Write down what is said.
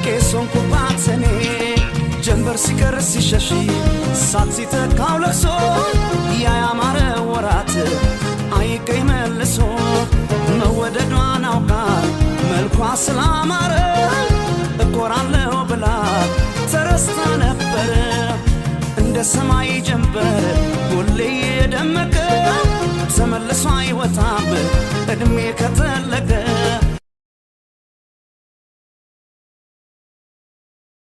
ቄሶን ኩባተኔ ጀንበር ሲቀር ሲሸሽ ሳትሲተካው ለቅሶ ያ ያማረ ወራት አይገኝ መልሶ መወደዷን አውቃ መልኳ ስላማረ እኮራለሁ ብላ ተረስታ ነበር እንደ ሰማይ ጀንበር ሁሌ የደመቀ ተመልሶ አይወጣም እድሜ ከተለቀ